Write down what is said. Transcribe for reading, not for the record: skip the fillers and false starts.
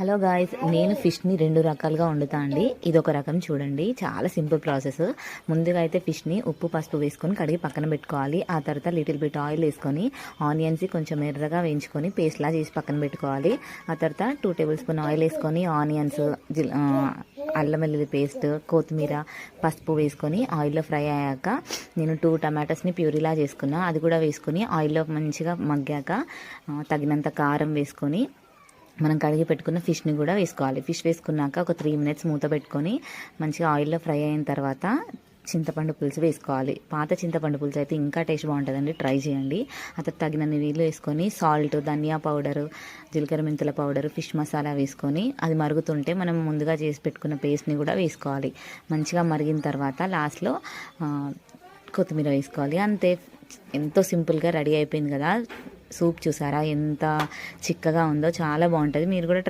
Hello guys, నేను ఫిష్ని 2 రకాలుగా వండుతా అండి. ఇదొక రకం చూడండి, చాలా సింపుల్ ప్రాసెస్. ముందుగా అయితే ఫిష్ని ఉప్పు పసుపు వేసుకొని కడిగి పక్కన పెట్టుకోవాలి. ఆ తర్వాత లిటిల్ బిట్ ఆయిల్ వేసుకొని ఆనియన్స్ కొంచెం ఎర్రగా వేయించుకొని పేస్ట్లా చేసి పక్కన పెట్టుకోవాలి. ఆ తర్వాత 2 టేబుల్ స్పూన్ ఆయిల్ వేసుకొని ఆనియన్స్, అల్లం వెల్లుల్లి పేస్ట్, కొత్తిమీర, పసుపు వేసుకొని ఆయిల్లో ఫ్రై అయ్యాక నేను 2 టమాటోస్ని ప్యూరీలా చేసుకున్నా. అది కూడా వేసుకొని ఆయిల్లో మంచిగా మగ్గాక తగినంత కారం వేసుకొని మనం కడిగి పెట్టుకున్న ఫిష్ని కూడా వేసుకోవాలి. ఫిష్ వేసుకున్నాక ఒక 3 మినిట్స్ మూత పెట్టుకొని మంచిగా ఆయిల్లో ఫ్రై అయిన తర్వాత చింతపండు పులుసు వేసుకోవాలి. పాత చింతపండు పులుసు అయితే ఇంకా టేస్ట్ బాగుంటుందండి, ట్రై చేయండి. అతను తగినన్ని నీళ్ళు వేసుకొని సాల్ట్, ధనియా పౌడరు, జీలకర్ర మెంతుల పౌడరు, ఫిష్ మసాలా వేసుకొని అది మరుగుతుంటే మనం ముందుగా చేసి పెట్టుకున్న పేస్ట్ని కూడా వేసుకోవాలి. మంచిగా మరిగిన తర్వాత లాస్ట్లో కొత్తిమీర వేసుకోవాలి. అంతే, ఎంతో సింపుల్గా రెడీ అయిపోయింది కదా. సూప్ చూసారా ఎంత చిక్కగా ఉందో, చాలా బాగుంటుంది. మీరు కూడా ట్రై